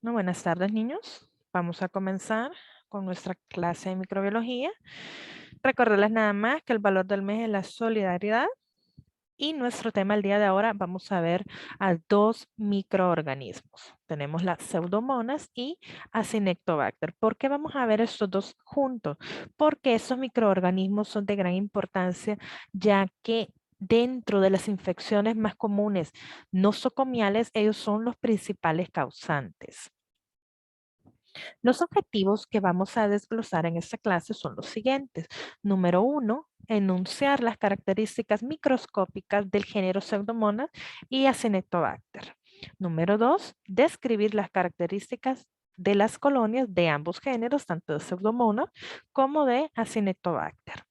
Bueno, buenas tardes, niños. Vamos a comenzar con nuestra clase de microbiología. Recordarles nada más que el valor del mes es la solidaridad y nuestro tema el día de ahora vamos a ver a dos microorganismos. Tenemos las pseudomonas y Acinetobacter. ¿Por qué vamos a ver estos dos juntos? Porque esos microorganismos son de gran importancia ya que dentro de las infecciones más comunes nosocomiales, ellos son los principales causantes. Los objetivos que vamos a desglosar en esta clase son los siguientes. Número uno, enunciar las características microscópicas del género Pseudomonas y Acinetobacter. Número dos, describir las características de las colonias de ambos géneros, tanto de Pseudomonas como de Acinetobacter.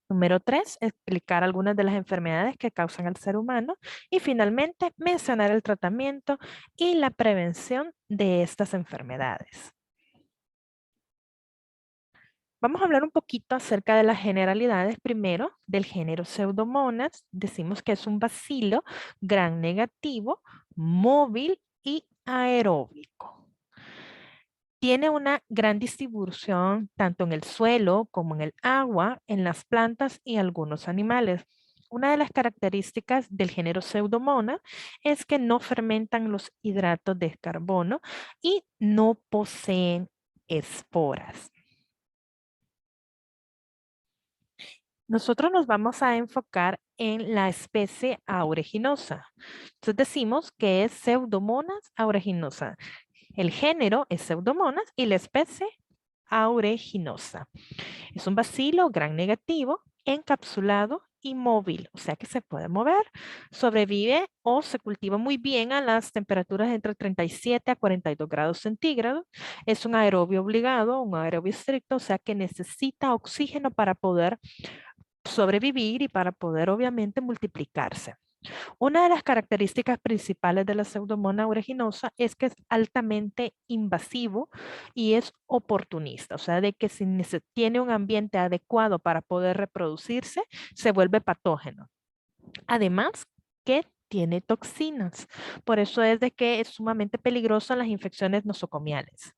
Número 3, explicar algunas de las enfermedades que causan al ser humano. Y finalmente, mencionar el tratamiento y la prevención de estas enfermedades. Vamos a hablar un poquito acerca de las generalidades primero del género Pseudomonas. Decimos que es un bacilo gram negativo, móvil y aeróbico. Tiene una gran distribución tanto en el suelo como en el agua, en las plantas y algunos animales. Una de las características del género Pseudomonas es que no fermentan los hidratos de carbono y no poseen esporas. Nosotros nos vamos a enfocar en la especie aeruginosa. Entonces decimos que es Pseudomonas aeruginosa. El género es Pseudomonas y la especie aeruginosa. Es un bacilo gram negativo, encapsulado y móvil, o sea que se puede mover, sobrevive o se cultiva muy bien a las temperaturas entre 37 a 42 grados centígrados. Es un aerobio obligado, un aerobio estricto, o sea que necesita oxígeno para poder sobrevivir y para poder obviamente multiplicarse. Una de las características principales de la Pseudomonas aeruginosa es que es altamente invasivo y es oportunista, o sea, de que si tiene un ambiente adecuado para poder reproducirse, se vuelve patógeno. Además, que tiene toxinas. Por eso es de que es sumamente peligroso en las infecciones nosocomiales.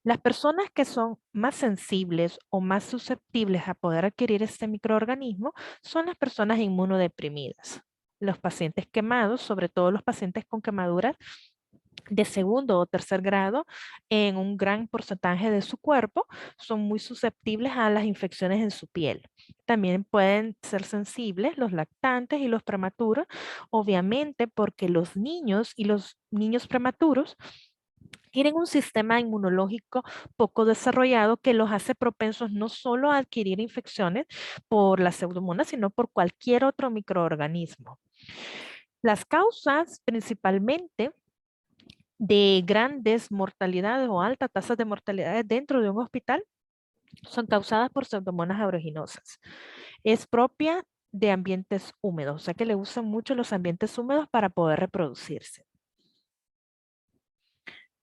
Las personas que son más sensibles o más susceptibles a poder adquirir este microorganismo son las personas inmunodeprimidas. Los pacientes quemados, sobre todo los pacientes con quemaduras de segundo o tercer grado en un gran porcentaje de su cuerpo, son muy susceptibles a las infecciones en su piel. También pueden ser sensibles los lactantes y los prematuros, obviamente porque los niños y los niños prematuros tienen un sistema inmunológico poco desarrollado que los hace propensos no solo a adquirir infecciones por la pseudomonas, sino por cualquier otro microorganismo. Las causas principalmente de grandes mortalidades o altas tasas de mortalidades dentro de un hospital son causadas por pseudomonas aeruginosas. Es propia de ambientes húmedos, o sea que le usan mucho los ambientes húmedos para poder reproducirse.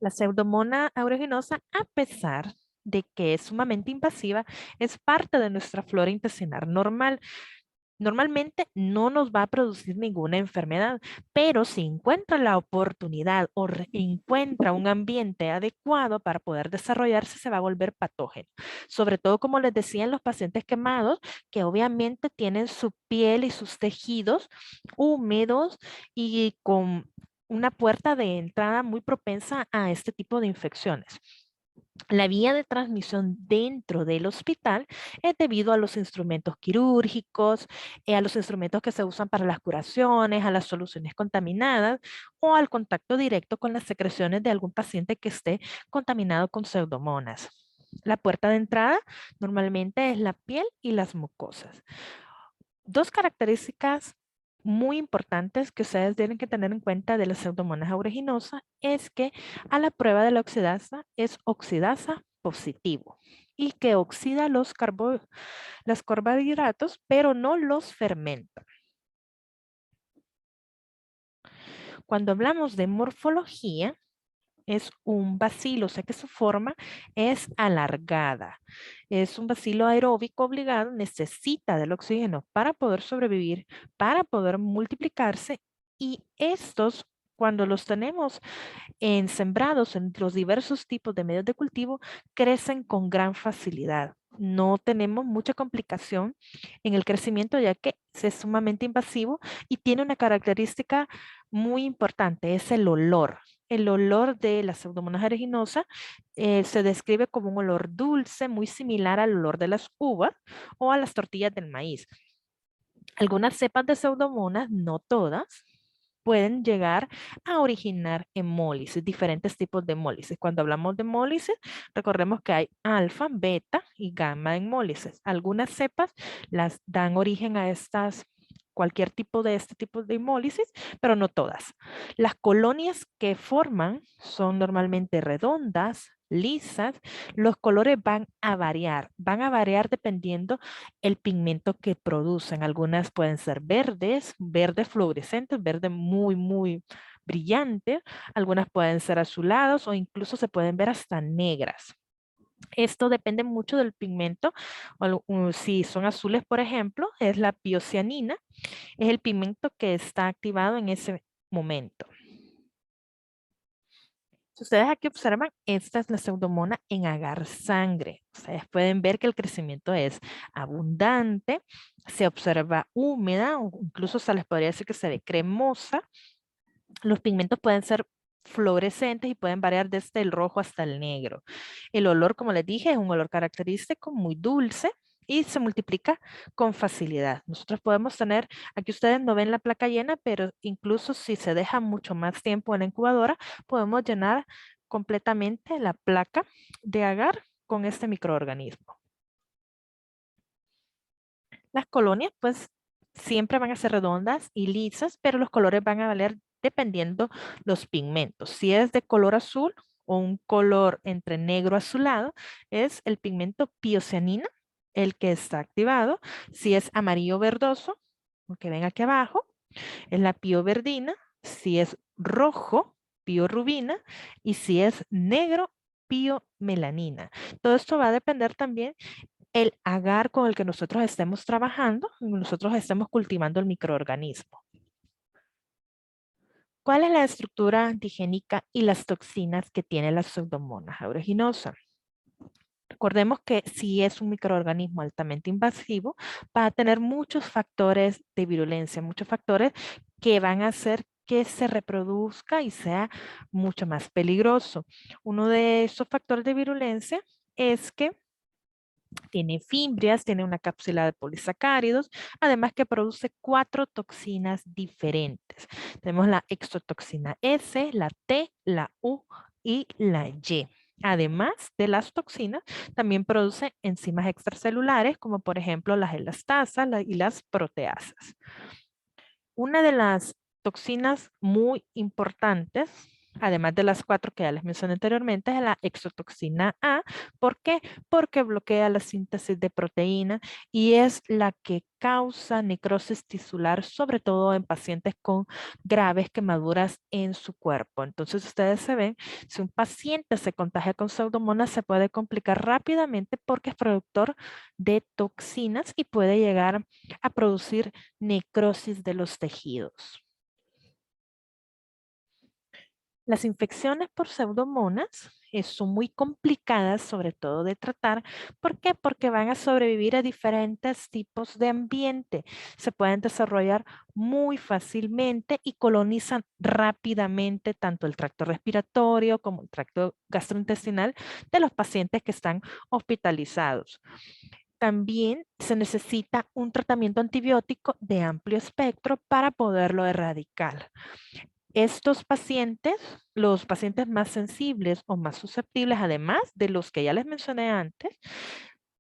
La pseudomonas aeruginosa, a pesar de que es sumamente invasiva, es parte de nuestra flora intestinal normal. Normalmente no nos va a producir ninguna enfermedad, pero si encuentra la oportunidad o encuentra un ambiente adecuado para poder desarrollarse, se va a volver patógeno. Sobre todo, como les decía, en los pacientes quemados, que obviamente tienen su piel y sus tejidos húmedos y con una puerta de entrada muy propensa a este tipo de infecciones. La vía de transmisión dentro del hospital es debido a los instrumentos quirúrgicos, a los instrumentos que se usan para las curaciones, a las soluciones contaminadas o al contacto directo con las secreciones de algún paciente que esté contaminado con pseudomonas. La puerta de entrada normalmente es la piel y las mucosas. Dos características muy importantes que ustedes tienen que tener en cuenta de la pseudomonas aeruginosa es que a la prueba de la oxidasa es oxidasa positivo y que oxida los carbohidratos, pero no los fermenta. Cuando hablamos de morfología, es un bacilo, o sea que su forma es alargada. Es un bacilo aeróbico obligado, necesita del oxígeno para poder sobrevivir, para poder multiplicarse y estos cuando los tenemos en sembrados en los diversos tipos de medios de cultivo, crecen con gran facilidad. No tenemos mucha complicación en el crecimiento ya que es sumamente invasivo y tiene una característica muy importante, es el olor. El olor de la Pseudomonas aeruginosa se describe como un olor dulce, muy similar al olor de las uvas o a las tortillas del maíz. Algunas cepas de Pseudomonas, no todas, pueden llegar a originar hemólisis, diferentes tipos de hemólisis. Cuando hablamos de hemólisis, recordemos que hay alfa, beta y gamma hemólisis. Algunas cepas las dan origen a estas, cualquier tipo de este tipo de hemólisis, pero no todas. Las colonias que forman son normalmente redondas, lisas. Los colores van a variar dependiendo el pigmento que producen. Algunas pueden ser verdes, verdes fluorescentes, verde muy, muy brillante. Algunas pueden ser azulados o incluso se pueden ver hasta negras. Esto depende mucho del pigmento. Si son azules, por ejemplo, es la piocianina. Es el pigmento que está activado en ese momento. Si ustedes aquí observan, esta es la pseudomona en agar sangre. Ustedes pueden ver que el crecimiento es abundante, se observa húmeda, o incluso se les podría decir que se ve cremosa. Los pigmentos pueden ser fluorescentes y pueden variar desde el rojo hasta el negro. El olor, como les dije, es un olor característico, muy dulce y se multiplica con facilidad. Nosotros podemos tener, aquí ustedes no ven la placa llena, pero incluso si se deja mucho más tiempo en la incubadora, podemos llenar completamente la placa de agar con este microorganismo. Las colonias, pues, siempre van a ser redondas y lisas, pero los colores van a valer dependiendo los pigmentos. Si es de color azul o un color entre negro azulado, es el pigmento piocianina, el que está activado. Si es amarillo verdoso, lo que ven aquí abajo, es la pioverdina. Si es rojo, piorubina. Y si es negro, piomelanina. Todo esto va a depender también el agar con el que nosotros estemos trabajando, nosotros estemos cultivando el microorganismo. ¿Cuál es la estructura antigénica y las toxinas que tiene la Pseudomonas aeruginosa? Recordemos que si es un microorganismo altamente invasivo, va a tener muchos factores de virulencia, muchos factores que van a hacer que se reproduzca y sea mucho más peligroso. Uno de esos factores de virulencia es que tiene fimbrias, tiene una cápsula de polisacáridos, además que produce 4 toxinas diferentes. Tenemos la exotoxina S, la T, la U y la Y. Además de las toxinas, también produce enzimas extracelulares, como por ejemplo las elastasas y las proteasas. Una de las toxinas muy importantes, además de las 4 que ya les mencioné anteriormente, es la exotoxina A. ¿Por qué? Porque bloquea la síntesis de proteína y es la que causa necrosis tisular, sobre todo en pacientes con graves quemaduras en su cuerpo. Entonces, ustedes se ven, si un paciente se contagia con pseudomonas, se puede complicar rápidamente porque es productor de toxinas y puede llegar a producir necrosis de los tejidos. Las infecciones por pseudomonas son muy complicadas, sobre todo de tratar. ¿Por qué? Porque van a sobrevivir a diferentes tipos de ambiente. Se pueden desarrollar muy fácilmente y colonizan rápidamente tanto el tracto respiratorio como el tracto gastrointestinal de los pacientes que están hospitalizados. También se necesita un tratamiento antibiótico de amplio espectro para poderlo erradicar. Estos pacientes, los pacientes más sensibles o más susceptibles, además de los que ya les mencioné antes,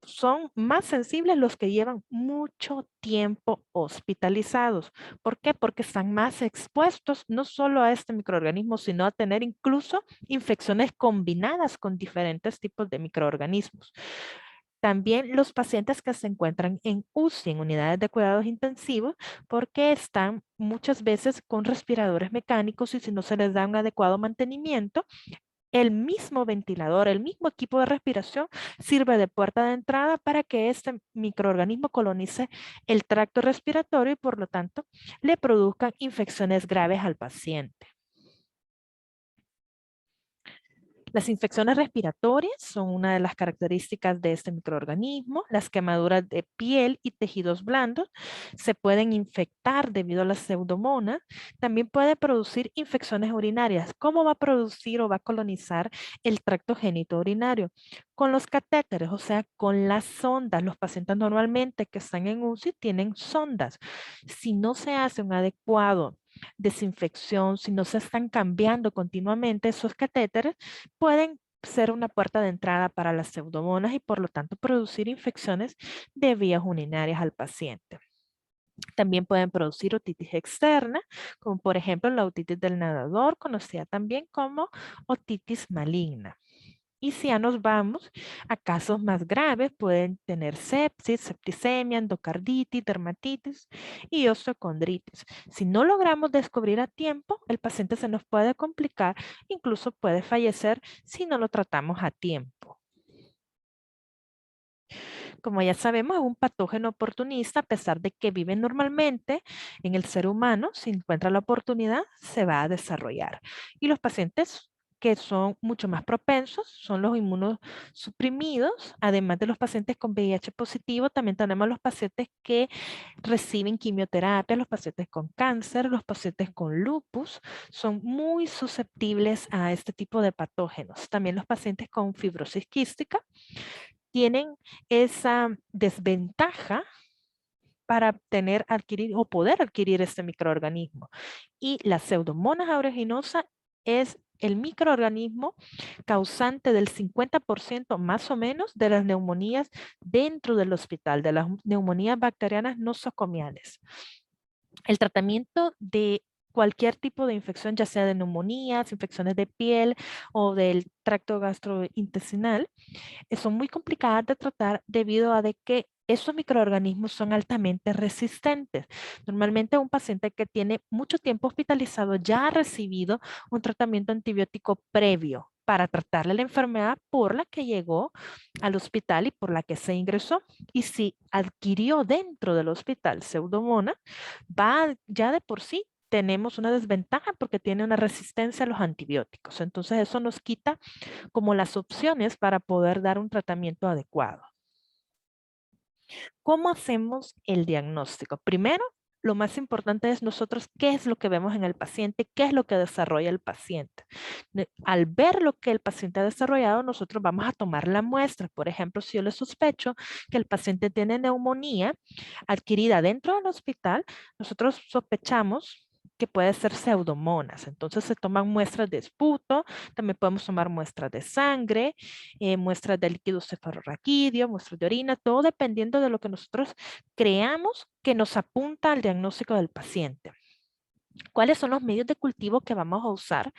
son más sensibles los que llevan mucho tiempo hospitalizados. ¿Por qué? Porque están más expuestos no solo a este microorganismo, sino a tener incluso infecciones combinadas con diferentes tipos de microorganismos. También los pacientes que se encuentran en UCI, en unidades de cuidados intensivos, porque están muchas veces con respiradores mecánicos y si no se les da un adecuado mantenimiento, el mismo ventilador, el mismo equipo de respiración sirve de puerta de entrada para que este microorganismo colonice el tracto respiratorio y por lo tanto le produzcan infecciones graves al paciente. Las infecciones respiratorias son una de las características de este microorganismo. Las quemaduras de piel y tejidos blandos se pueden infectar debido a la pseudomonas. También puede producir infecciones urinarias. ¿Cómo va a producir o va a colonizar el tracto genitourinario? Con los catéteres, o sea, con las sondas. Los pacientes normalmente que están en UCI tienen sondas. Si no se hace un adecuado desinfección, si no se están cambiando continuamente esos catéteres, pueden ser una puerta de entrada para las pseudomonas y por lo tanto producir infecciones de vías urinarias al paciente. También pueden producir otitis externa, como por ejemplo la otitis del nadador, conocida también como otitis maligna. Y si ya nos vamos a casos más graves, pueden tener sepsis, septicemia, endocarditis, dermatitis y osteocondritis. Si no logramos descubrir a tiempo, el paciente se nos puede complicar, incluso puede fallecer si no lo tratamos a tiempo. Como ya sabemos, es un patógeno oportunista, a pesar de que vive normalmente en el ser humano, si encuentra la oportunidad, se va a desarrollar. Y los pacientes que son mucho más propensos son los inmunosuprimidos, además de los pacientes con VIH positivo, también tenemos los pacientes que reciben quimioterapia, los pacientes con cáncer, los pacientes con lupus, son muy susceptibles a este tipo de patógenos. También los pacientes con fibrosis quística tienen esa desventaja para adquirir o poder adquirir este microorganismo. Y la Pseudomonas aeruginosa es el microorganismo causante del 50% más o menos de las neumonías dentro del hospital, de las neumonías bacterianas nosocomiales. El tratamiento de cualquier tipo de infección, ya sea de neumonías, infecciones de piel o del tracto gastrointestinal, son muy complicadas de tratar debido a de que esos microorganismos son altamente resistentes. Normalmente un paciente que tiene mucho tiempo hospitalizado ya ha recibido un tratamiento antibiótico previo para tratarle la enfermedad por la que llegó al hospital y por la que se ingresó. Y si adquirió dentro del hospital pseudomonas, ya de por sí tenemos una desventaja porque tiene una resistencia a los antibióticos. Entonces eso nos quita como las opciones para poder dar un tratamiento adecuado. ¿Cómo hacemos el diagnóstico? Primero, lo más importante es nosotros qué es lo que vemos en el paciente, qué es lo que desarrolla el paciente. Al ver lo que el paciente ha desarrollado, nosotros vamos a tomar la muestra. Por ejemplo, si yo le sospecho que el paciente tiene neumonía adquirida dentro del hospital, nosotros sospechamos que puede ser pseudomonas. Entonces se toman muestras de esputo, también podemos tomar muestras de sangre, muestras de líquido cefalorraquídeo, muestras de orina, todo dependiendo de lo que nosotros creamos que nos apunta al diagnóstico del paciente. ¿Cuáles son los medios de cultivo que vamos a usar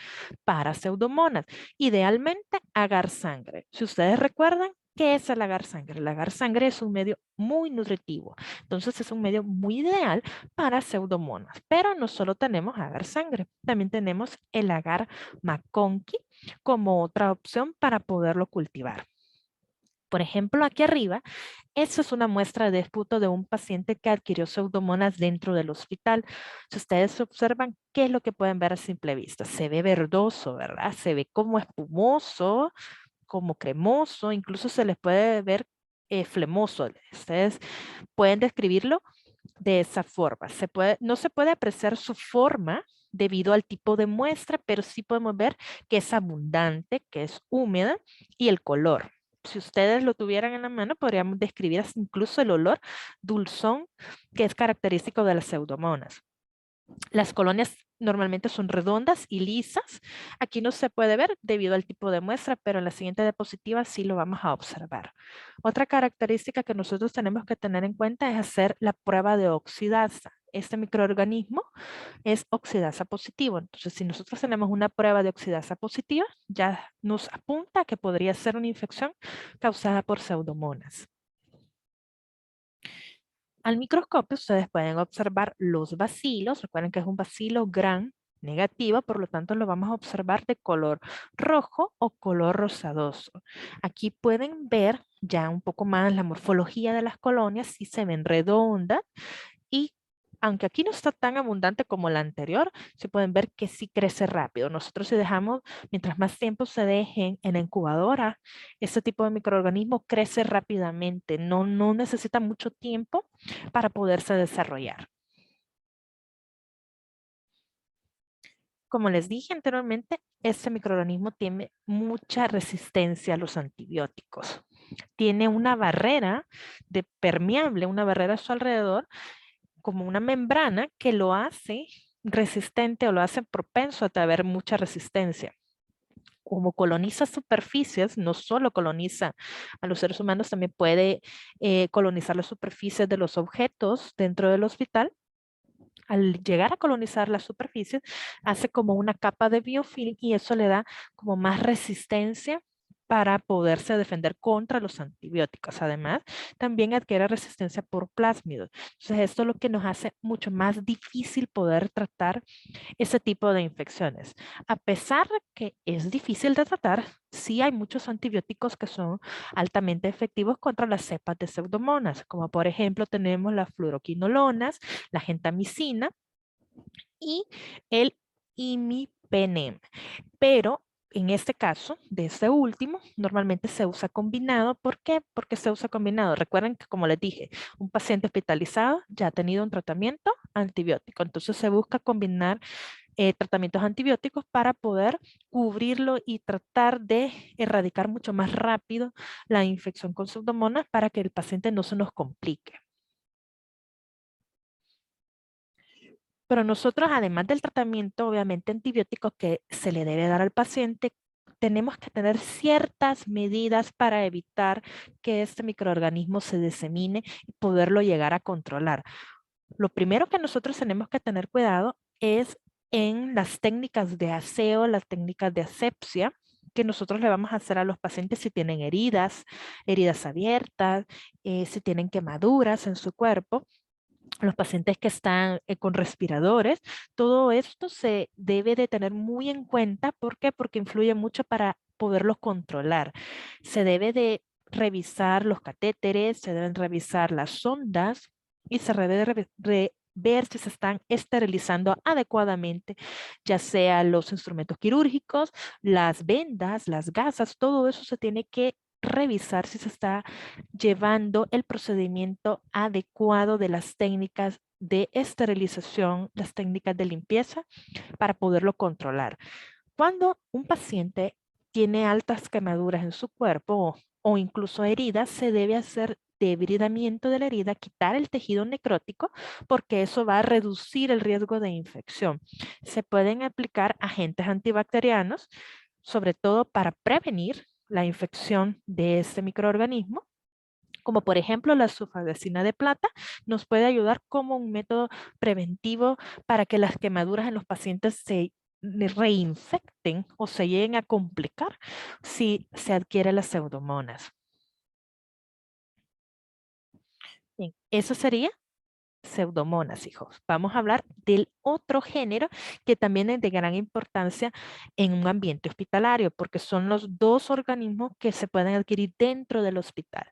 para pseudomonas? Idealmente, agar sangre. Si ustedes recuerdan, ¿qué es el agar sangre? El agar sangre es un medio muy nutritivo. Entonces, es un medio muy ideal para pseudomonas. Pero no solo tenemos agar sangre, también tenemos el agar McConkey como otra opción para poderlo cultivar. Por ejemplo, aquí arriba, esta es una muestra de esputo de un paciente que adquirió pseudomonas dentro del hospital. Si ustedes observan, ¿qué es lo que pueden ver a simple vista? Se ve verdoso, ¿verdad? Se ve como espumoso, como cremoso, incluso se les puede ver flemoso. Ustedes pueden describirlo de esa forma. No se puede apreciar su forma debido al tipo de muestra, pero sí podemos ver que es abundante, que es húmeda y el color. Si ustedes lo tuvieran en la mano, podríamos describir incluso el olor dulzón que es característico de las pseudomonas. Las colonias normalmente son redondas y lisas. Aquí no se puede ver debido al tipo de muestra, pero en la siguiente diapositiva sí lo vamos a observar. Otra característica que nosotros tenemos que tener en cuenta es hacer la prueba de oxidasa. Este microorganismo es oxidasa positivo. Entonces, si nosotros tenemos una prueba de oxidasa positiva, ya nos apunta que podría ser una infección causada por pseudomonas. Al microscopio ustedes pueden observar los bacilos. Recuerden que es un bacilo gram negativo, por lo tanto lo vamos a observar de color rojo o color rosadoso. Aquí pueden ver ya un poco más la morfología de las colonias, si se ven redondas y aunque aquí no está tan abundante como la anterior, se pueden ver que sí crece rápido. Nosotros si dejamos, mientras más tiempo se dejen en la incubadora, este tipo de microorganismo crece rápidamente. No necesita mucho tiempo para poderse desarrollar. Como les dije anteriormente, este microorganismo tiene mucha resistencia a los antibióticos. Tiene una barrera de permeable, una barrera a su alrededor, como una membrana que lo hace resistente o lo hace propenso a tener mucha resistencia. Como coloniza superficies, no solo coloniza a los seres humanos, también puede colonizar las superficies de los objetos dentro del hospital. Al llegar a colonizar las superficies, hace como una capa de biofilm y eso le da como más resistencia para poderse defender contra los antibióticos. Además, también adquiere resistencia por plásmidos. Entonces, esto es lo que nos hace mucho más difícil poder tratar ese tipo de infecciones. A pesar de que es difícil de tratar, sí hay muchos antibióticos que son altamente efectivos contra las cepas de pseudomonas, como por ejemplo tenemos las fluoroquinolonas, la gentamicina y el imipenem. Pero en este caso, de este último, normalmente se usa combinado. ¿Por qué? Porque se usa combinado. Recuerden que, como les dije, un paciente hospitalizado ya ha tenido un tratamiento antibiótico. Entonces se busca combinar tratamientos antibióticos para poder cubrirlo y tratar de erradicar mucho más rápido la infección con pseudomonas para que el paciente no se nos complique. Pero nosotros, además del tratamiento, obviamente antibiótico que se le debe dar al paciente, tenemos que tener ciertas medidas para evitar que este microorganismo se disemine y poderlo llegar a controlar. Lo primero que nosotros tenemos que tener cuidado es en las técnicas de aseo, las técnicas de asepsia que nosotros le vamos a hacer a los pacientes si tienen heridas, heridas abiertas, si tienen quemaduras en su cuerpo, los pacientes que están con respiradores. Todo esto se debe de tener muy en cuenta. ¿Por qué? Porque influye mucho para poderlos controlar. Se debe de revisar los catéteres, se deben revisar las sondas y se debe de ver si se están esterilizando adecuadamente, ya sea los instrumentos quirúrgicos, las vendas, las gasas, todo eso se tiene que revisar si se está llevando el procedimiento adecuado de las técnicas de esterilización, las técnicas de limpieza para poderlo controlar. Cuando un paciente tiene altas quemaduras en su cuerpo o incluso heridas, se debe hacer debridamiento de la herida, quitar el tejido necrótico, porque eso va a reducir el riesgo de infección. Se pueden aplicar agentes antibacterianos, sobre todo para prevenir la infección de este microorganismo, como por ejemplo la sulfadecina de plata, nos puede ayudar como un método preventivo para que las quemaduras en los pacientes se reinfecten o se lleguen a complicar si se adquiere las pseudomonas. Bien, eso sería pseudomonas, hijos. Vamos a hablar del otro género que también es de gran importancia en un ambiente hospitalario, porque son los dos organismos que se pueden adquirir dentro del hospital.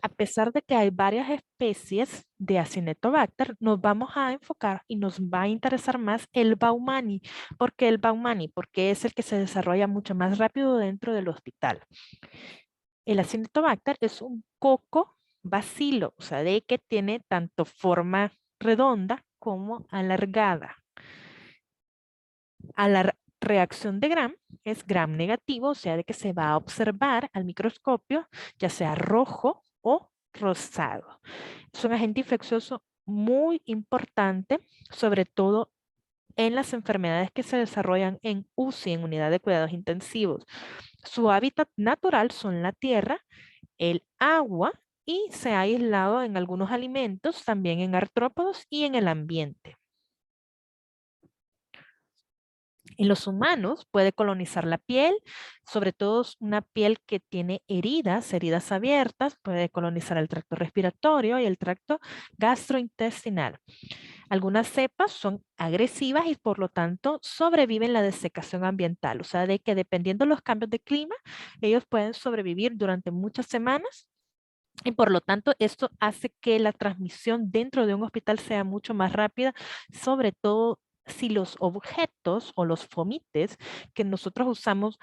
A pesar de que hay varias especies de Acinetobacter, nos vamos a enfocar y nos va a interesar más el Baumani. ¿Por qué el Baumani? Porque es el que se desarrolla mucho más rápido dentro del hospital. El Acinetobacter es un coco bacilo, o sea, de que tiene tanto forma redonda como alargada. A la reacción de Gram es Gram negativo, o sea, de que se va a observar al microscopio, ya sea rojo o rosado. Es un agente infeccioso muy importante, sobre todo en las enfermedades que se desarrollan en UCI, en unidad de cuidados intensivos. Su hábitat natural son la tierra, el agua y se ha aislado en algunos alimentos, también en artrópodos y en el ambiente. En los humanos puede colonizar la piel, sobre todo una piel que tiene heridas, heridas abiertas, puede colonizar el tracto respiratorio y el tracto gastrointestinal. Algunas cepas son agresivas y por lo tanto sobreviven la desecación ambiental, o sea, de que dependiendo de los cambios de clima, ellos pueden sobrevivir durante muchas semanas Y por lo tanto, esto hace que la transmisión dentro de un hospital sea mucho más rápida, sobre todo si los objetos o los fomites que nosotros usamos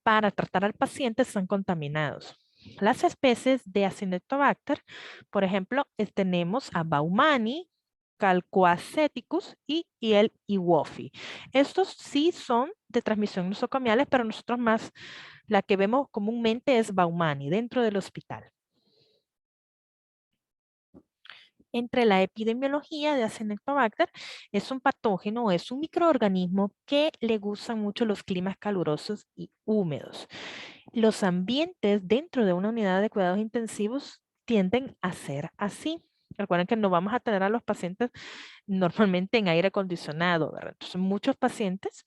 para tratar al paciente están contaminados. Las especies de Acinetobacter, por ejemplo, tenemos a Baumani, Calcoaceticus y el Iwophi. Estos sí son de transmisión nosocomiales, pero nosotros más, la que vemos comúnmente es Baumani dentro del hospital. Entre la epidemiología de Acinetobacter es un patógeno, es un microorganismo que le gustan mucho los climas calurosos y húmedos. Los ambientes dentro de una unidad de cuidados intensivos tienden a ser así. Recuerden que no vamos a tener a los pacientes normalmente en aire acondicionado, ¿verdad? Entonces, muchos pacientes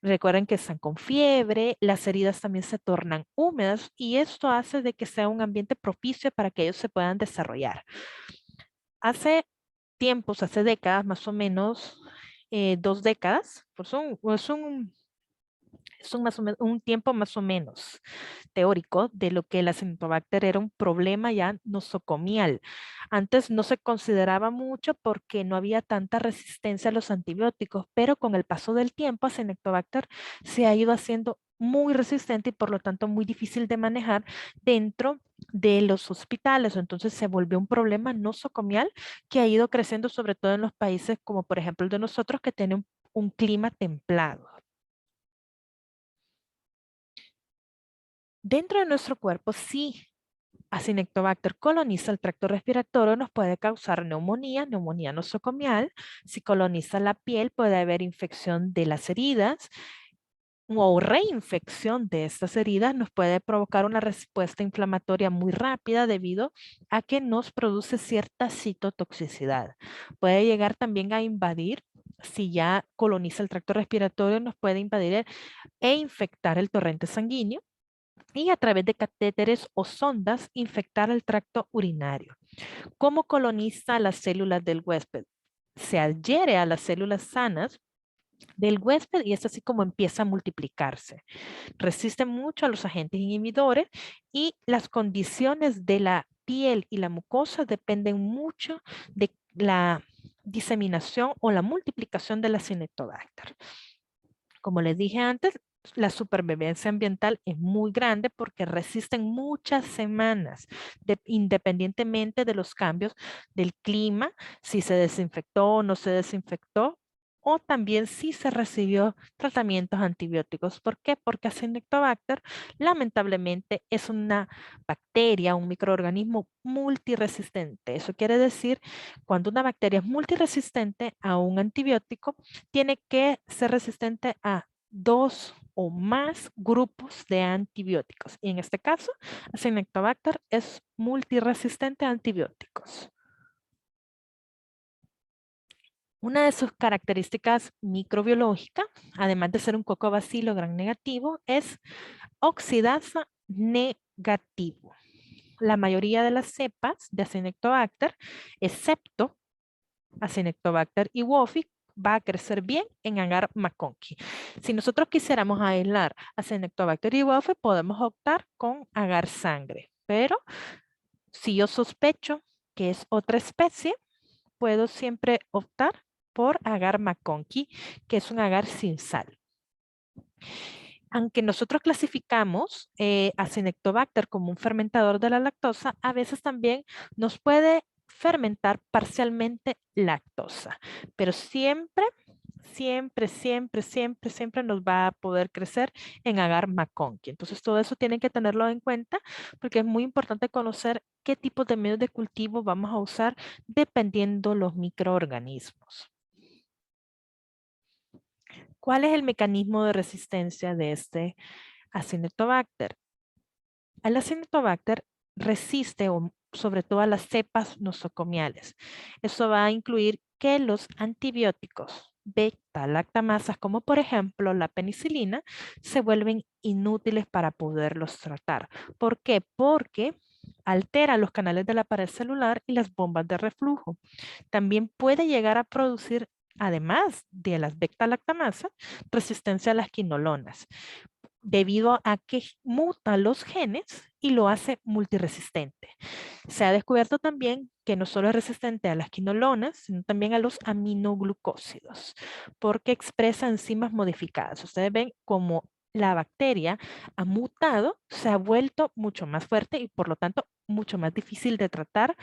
recuerden que están con fiebre, las heridas también se tornan húmedas y esto hace de que sea un ambiente propicio para que ellos se puedan desarrollar. Hace tiempos, hace décadas, más o menos 2 décadas, pues es un, más o un tiempo más o menos teórico de lo que el Acinetobacter era un problema ya nosocomial. Antes no se consideraba mucho porque no había tanta resistencia a los antibióticos, pero con el paso del tiempo Acinetobacter se ha ido haciendo muy resistente y por lo tanto muy difícil de manejar dentro de los hospitales. Entonces se volvió un problema nosocomial que ha ido creciendo sobre todo en los países como por ejemplo el de nosotros que tiene un clima templado. Dentro de nuestro cuerpo, si Acinetobacter coloniza el tracto respiratorio, nos puede causar neumonía, neumonía nosocomial. Si coloniza la piel, puede haber infección de las heridas o reinfección de estas heridas. Nos puede provocar una respuesta inflamatoria muy rápida debido a que nos produce cierta citotoxicidad. Puede llegar también a invadir, si ya coloniza el tracto respiratorio, nos puede invadir e infectar el torrente sanguíneo y a través de catéteres o sondas infectar el tracto urinario. ¿Cómo coloniza las células del huésped? Se adhiere a las células sanas del huésped y es así como empieza a multiplicarse. Resiste mucho a los agentes inhibidores y las condiciones de la piel y la mucosa dependen mucho de la diseminación o la multiplicación de la Acinetobacter. Como les dije antes, la supervivencia ambiental es muy grande porque resisten muchas semanas, independientemente de los cambios del clima, si se desinfectó o no se desinfectó, o también si se recibió tratamientos antibióticos. ¿Por qué? Porque Acinetobacter lamentablemente es una bacteria, un microorganismo multiresistente. Eso quiere decir, cuando una bacteria es multiresistente a un antibiótico, tiene que ser resistente a 2 o más grupos de antibióticos. Y en este caso, Acinetobacter es multiresistente a antibióticos. Una de sus características microbiológicas, además de ser un cocobacilo gran negativo, es oxidasa negativo. La mayoría de las cepas de Acinetobacter, excepto Acinetobacter y Iwophi, va a crecer bien en agar McConkey. Si nosotros quisiéramos aislar Acinetobacter y Iwophi, podemos optar con agar sangre, pero si yo sospecho que es otra especie, puedo siempre optar por agar McConkey, que es un agar sin sal. Aunque nosotros clasificamos Acinetobacter como un fermentador de la lactosa, a veces también nos puede fermentar parcialmente lactosa, pero siempre, siempre, siempre, siempre, siempre nos va a poder crecer en agar McConkey. Entonces, todo eso tienen que tenerlo en cuenta porque es muy importante conocer qué tipo de medios de cultivo vamos a usar dependiendo los microorganismos. ¿Cuál es el mecanismo de resistencia de este Acinetobacter? El Acinetobacter resiste sobre todo a las cepas nosocomiales. Eso va a incluir que los antibióticos beta-lactamasas, como por ejemplo la penicilina, se vuelven inútiles para poderlos tratar. ¿Por qué? Porque altera los canales de la pared celular y las bombas de reflujo. También puede llegar a producir, además de las beta-lactamasas, resistencia a las quinolonas. debido a que muta los genes y lo hace multiresistente. Se ha descubierto también que no solo es resistente a las quinolonas, sino también a los aminoglucósidos, porque expresa enzimas modificadas. Ustedes ven como la bacteria ha mutado, se ha vuelto mucho más fuerte y por lo tanto mucho más difícil de tratar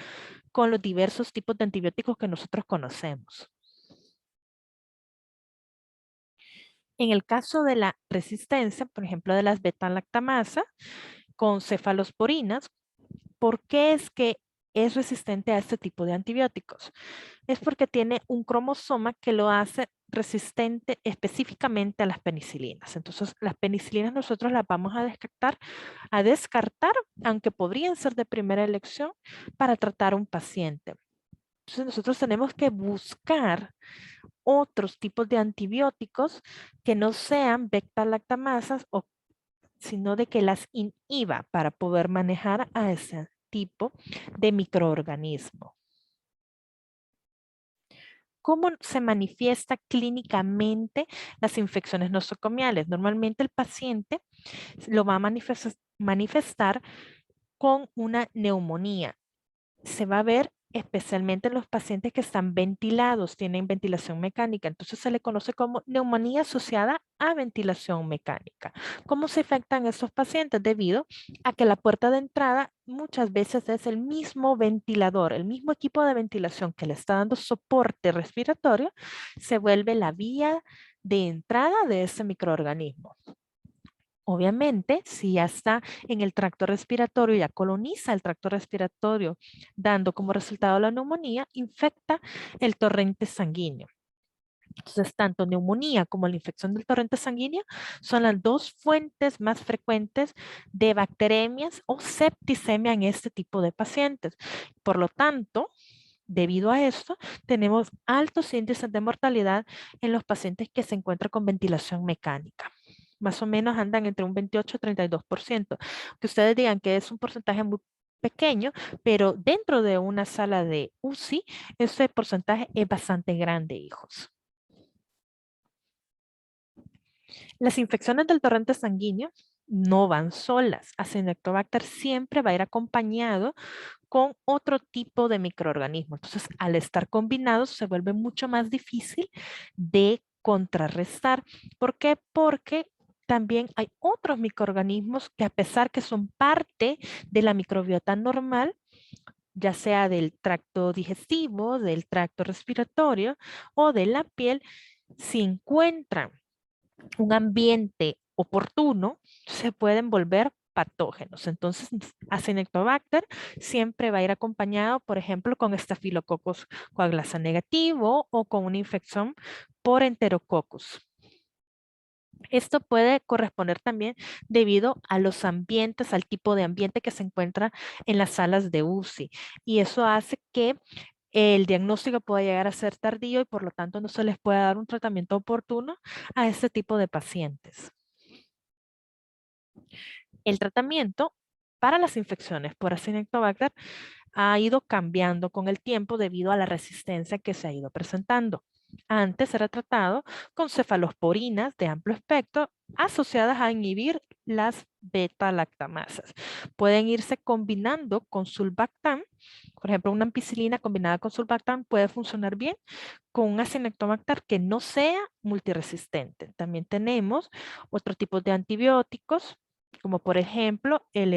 con los diversos tipos de antibióticos que nosotros conocemos. En el caso de la resistencia, por ejemplo, de las beta-lactamasa con cefalosporinas, ¿por qué es que es resistente a este tipo de antibióticos? Es porque tiene un cromosoma que lo hace resistente específicamente a las penicilinas. Entonces, las penicilinas nosotros las vamos a descartar, aunque podrían ser de primera elección para tratar a un paciente. Entonces, nosotros tenemos que buscar otros tipos de antibióticos que no sean beta-lactamasas, sino de que las inhiba para poder manejar a ese tipo de microorganismo. ¿Cómo se manifiesta clínicamente las infecciones nosocomiales? Normalmente el paciente lo va a manifestar con una neumonía. Se va a ver especialmente en los pacientes que están ventilados, tienen ventilación mecánica. Entonces se le conoce como neumonía asociada a ventilación mecánica. ¿Cómo se afectan estos pacientes? Debido a que la puerta de entrada muchas veces es el mismo ventilador, el mismo equipo de ventilación que le está dando soporte respiratorio, se vuelve la vía de entrada de ese microorganismo. Obviamente, si ya está en el tracto respiratorio, ya coloniza el tracto respiratorio, dando como resultado la neumonía, infecta el torrente sanguíneo. Entonces, tanto neumonía como la infección del torrente sanguíneo son las dos fuentes más frecuentes de bacteremias o septicemia en este tipo de pacientes. Por lo tanto, debido a esto, tenemos altos índices de mortalidad en los pacientes que se encuentran con ventilación mecánica. Más o menos andan entre un 28 y 32%. Que ustedes digan que es un porcentaje muy pequeño, pero dentro de una sala de UCI, ese porcentaje es bastante grande, hijos. Las infecciones del torrente sanguíneo no van solas. Acinetobacter siempre va a ir acompañado con otro tipo de microorganismo. Entonces, al estar combinados, se vuelve mucho más difícil de contrarrestar. ¿Por qué? Porque también hay otros microorganismos que a pesar que son parte de la microbiota normal, ya sea del tracto digestivo, del tracto respiratorio o de la piel, si encuentran un ambiente oportuno, se pueden volver patógenos. Entonces, Acinetobacter siempre va a ir acompañado, por ejemplo, con Staphylococcus coagulasa negativo o con una infección por Enterococcus. Esto puede corresponder también debido a los ambientes, al tipo de ambiente que se encuentra en las salas de UCI. Y eso hace que el diagnóstico pueda llegar a ser tardío y por lo tanto no se les puede dar un tratamiento oportuno a este tipo de pacientes. El tratamiento para las infecciones por Acinetobacter ha ido cambiando con el tiempo debido a la resistencia que se ha ido presentando. Antes era tratado con cefalosporinas de amplio espectro asociadas a inhibir las beta-lactamasas. Pueden irse combinando con sulbactam. Por ejemplo, una ampicilina combinada con sulbactam puede funcionar bien con un Acinetobacter que no sea multiresistente. También tenemos otro tipo de antibióticos, como por ejemplo el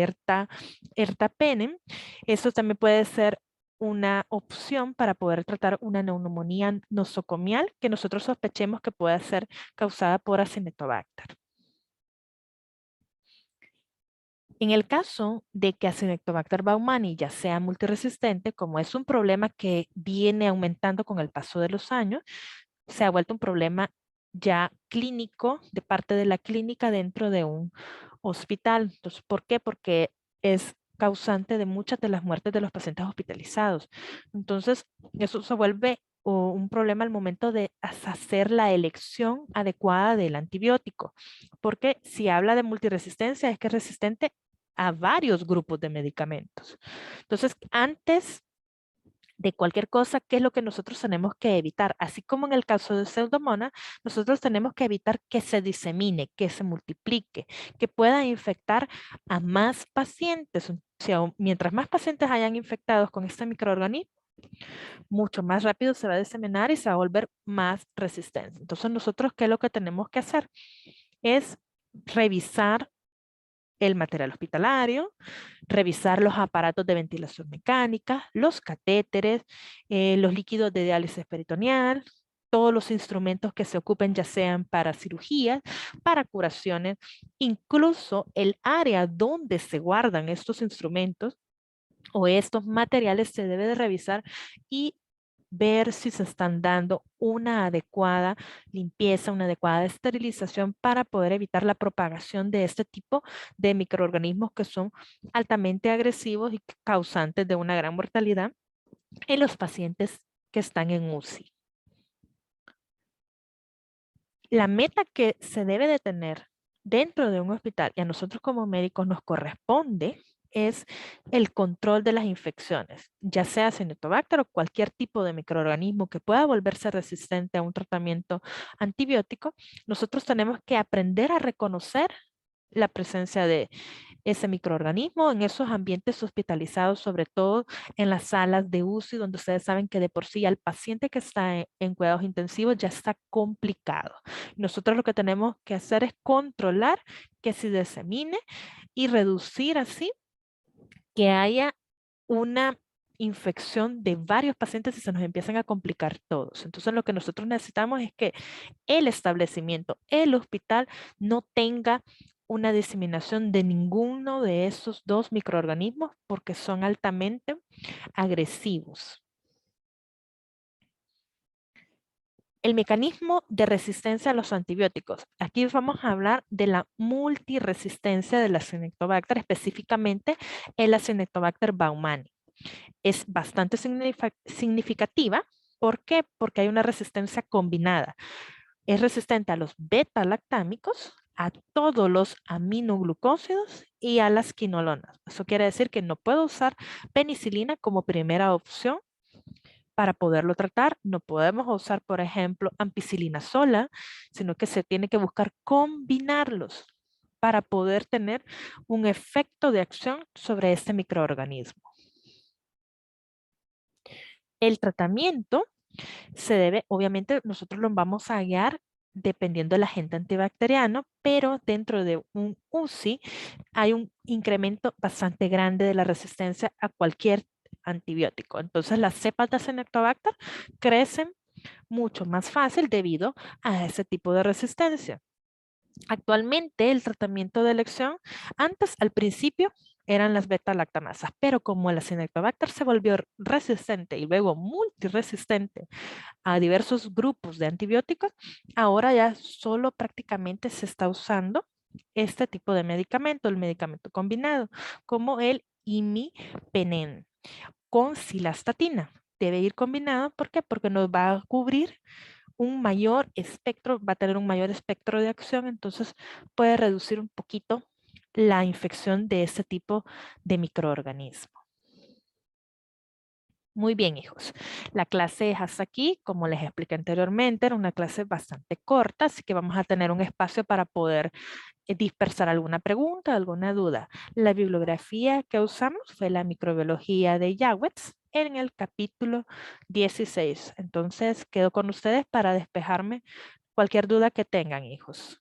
ertapenem. Eso también puede ser una opción para poder tratar una neumonía nosocomial que nosotros sospechemos que pueda ser causada por Acinetobacter. En el caso de que Acinetobacter baumannii ya sea multiresistente, como es un problema que viene aumentando con el paso de los años, se ha vuelto un problema ya clínico de parte de la clínica dentro de un hospital. Entonces, ¿por qué? Porque es causante de muchas de las muertes de los pacientes hospitalizados. Entonces, eso se vuelve un problema al momento de hacer la elección adecuada del antibiótico. Porque si habla de multiresistencia, es que es resistente a varios grupos de medicamentos. Entonces, antes de cualquier cosa, ¿qué es lo que nosotros tenemos que evitar? Así como en el caso de Pseudomonas, nosotros tenemos que evitar que se disemine, que se multiplique, que pueda infectar a más pacientes. O sea, mientras más pacientes hayan infectados con este microorganismo, mucho más rápido se va a diseminar y se va a volver más resistente. Entonces, nosotros, ¿qué es lo que tenemos que hacer? Es revisar el material hospitalario, revisar los aparatos de ventilación mecánica, los catéteres, los líquidos de diálisis peritoneal, todos los instrumentos que se ocupen ya sean para cirugías, para curaciones, incluso el área donde se guardan estos instrumentos o estos materiales se debe de revisar y ver si se están dando una adecuada limpieza, una adecuada esterilización para poder evitar la propagación de este tipo de microorganismos que son altamente agresivos y causantes de una gran mortalidad en los pacientes que están en UCI. La meta que se debe de tener dentro de un hospital y a nosotros como médicos nos corresponde es el control de las infecciones, ya sea Acinetobacter o cualquier tipo de microorganismo que pueda volverse resistente a un tratamiento antibiótico. Nosotros tenemos que aprender a reconocer la presencia de ese microorganismo en esos ambientes hospitalizados, sobre todo en las salas de UCI, donde ustedes saben que de por sí al paciente que está en cuidados intensivos ya está complicado. Nosotros lo que tenemos que hacer es controlar que se disemine y reducir así que haya una infección de varios pacientes y se nos empiezan a complicar todos. Entonces lo que nosotros necesitamos es que el establecimiento, el hospital, no tenga una diseminación de ninguno de esos dos microorganismos porque son altamente agresivos. El mecanismo de resistencia a los antibióticos. Aquí vamos a hablar de la multiresistencia de la Acinetobacter, específicamente el Acinetobacter baumannii. Es bastante significativa. ¿Por qué? Porque hay una resistencia combinada. Es resistente a los beta-lactámicos, a todos los aminoglucósidos y a las quinolonas. Eso quiere decir que no puedo usar penicilina como primera opción para poderlo tratar. No podemos usar, por ejemplo, ampicilina sola, sino que se tiene que buscar combinarlos para poder tener un efecto de acción sobre este microorganismo. El tratamiento se debe, obviamente, nosotros lo vamos a guiar dependiendo del agente antibacteriano, pero dentro de un UCI hay un incremento bastante grande de la resistencia a cualquier antibiótico. Entonces, las cepas de Acinetobacter crecen mucho más fácil debido a ese tipo de resistencia. Actualmente el tratamiento de elección, antes al principio eran las beta-lactamasas, pero como el Acinetobacter se volvió resistente y luego multiresistente a diversos grupos de antibióticos, ahora ya solo prácticamente se está usando este tipo de medicamento, el medicamento combinado, como el imipenem con cilastatina. Debe ir combinado, ¿por qué? Porque nos va a cubrir un mayor espectro, va a tener un mayor espectro de acción, entonces puede reducir un poquito la infección de este tipo de microorganismo. Muy bien, hijos. La clase es hasta aquí. Como les expliqué anteriormente, era una clase bastante corta, así que vamos a tener un espacio para poder dispersar alguna pregunta, alguna duda. La bibliografía que usamos fue la microbiología de Jawetz en el capítulo 16. Entonces, quedo con ustedes para despejarme cualquier duda que tengan, hijos.